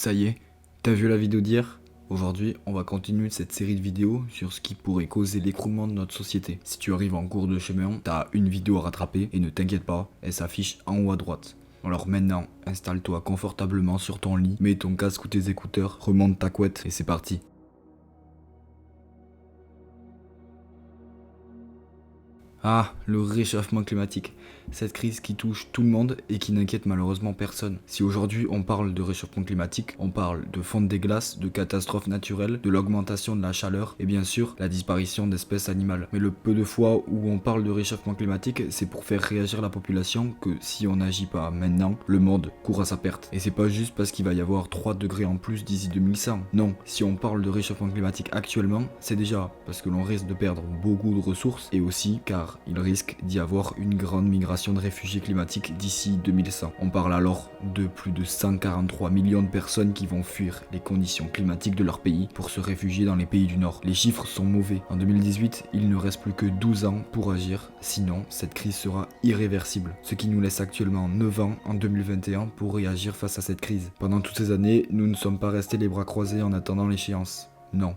Ça y est, t'as vu la vidéo d'hier? Aujourd'hui, on va continuer cette série de vidéos sur ce qui pourrait causer l'écroulement de notre société. Si tu arrives en cours de chemin, t'as une vidéo à rattraper et ne t'inquiète pas, elle s'affiche en haut à droite. Alors maintenant, installe-toi confortablement sur ton lit, mets ton casque ou tes écouteurs, remonte ta couette et c'est parti. Ah, le réchauffement climatique. Cette crise qui touche tout le monde et qui n'inquiète malheureusement personne. Si aujourd'hui on parle de réchauffement climatique, on parle de fonte des glaces, de catastrophes naturelles, de l'augmentation de la chaleur et bien sûr la disparition d'espèces animales. Mais le peu de fois où on parle de réchauffement climatique, c'est pour faire réagir la population que si on n'agit pas maintenant, le monde court à sa perte. Et c'est pas juste parce qu'il va y avoir 3 degrés en plus d'ici 2100. Non, si on parle de réchauffement climatique actuellement, c'est déjà parce que l'on risque de perdre beaucoup de ressources et aussi car il risque d'y avoir une grande migration de réfugiés climatiques d'ici 2100. On parle alors de plus de 143 millions de personnes qui vont fuir les conditions climatiques de leur pays pour se réfugier dans les pays du Nord. Les chiffres sont mauvais. En 2018, il ne reste plus que 12 ans pour agir, sinon cette crise sera irréversible. Ce qui nous laisse actuellement 9 ans en 2021 pour réagir face à cette crise. Pendant toutes ces années, nous ne sommes pas restés les bras croisés en attendant l'échéance. Non.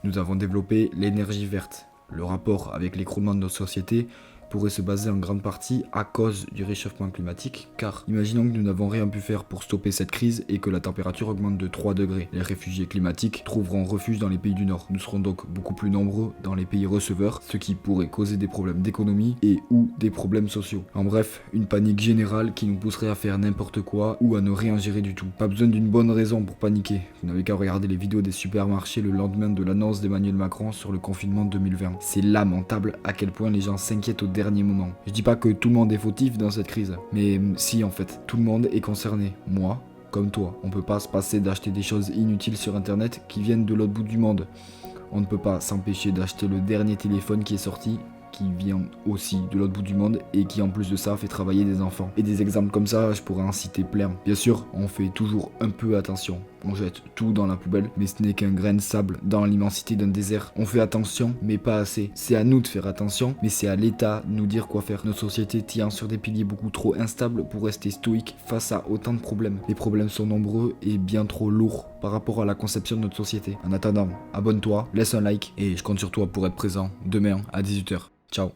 Nous avons développé l'énergie verte. Le rapport avec l'écroulement de notre société pourrait se baser en grande partie à cause du réchauffement climatique, car imaginons que nous n'avons rien pu faire pour stopper cette crise et que la température augmente de 3 degrés. Les réfugiés climatiques trouveront refuge dans les pays du Nord. Nous serons donc beaucoup plus nombreux dans les pays receveurs, ce qui pourrait causer des problèmes d'économie et ou des problèmes sociaux. En bref, une panique générale qui nous pousserait à faire n'importe quoi ou à ne rien gérer du tout. Pas besoin d'une bonne raison pour paniquer. Vous n'avez qu'à regarder les vidéos des supermarchés le lendemain de l'annonce d'Emmanuel Macron sur le confinement de 2020. C'est lamentable à quel point les gens s'inquiètent au dernier moment. Je dis pas que tout le monde est fautif dans cette crise, mais si en fait, tout le monde est concerné. Moi, comme toi, on peut pas se passer d'acheter des choses inutiles sur internet qui viennent de l'autre bout du monde. On ne peut pas s'empêcher d'acheter le dernier téléphone qui est sorti, qui vient aussi de l'autre bout du monde et qui en plus de ça fait travailler des enfants. Et des exemples comme ça, je pourrais en citer plein. Bien sûr, on fait toujours un peu attention. On jette tout dans la poubelle, mais ce n'est qu'un grain de sable dans l'immensité d'un désert. On fait attention, mais pas assez. C'est à nous de faire attention, mais c'est à l'État de nous dire quoi faire. Notre société tient sur des piliers beaucoup trop instables pour rester stoïque face à autant de problèmes. Les problèmes sont nombreux et bien trop lourds par rapport à la conception de notre société. En attendant, abonne-toi, laisse un like et je compte sur toi pour être présent demain à 18h. Ciao.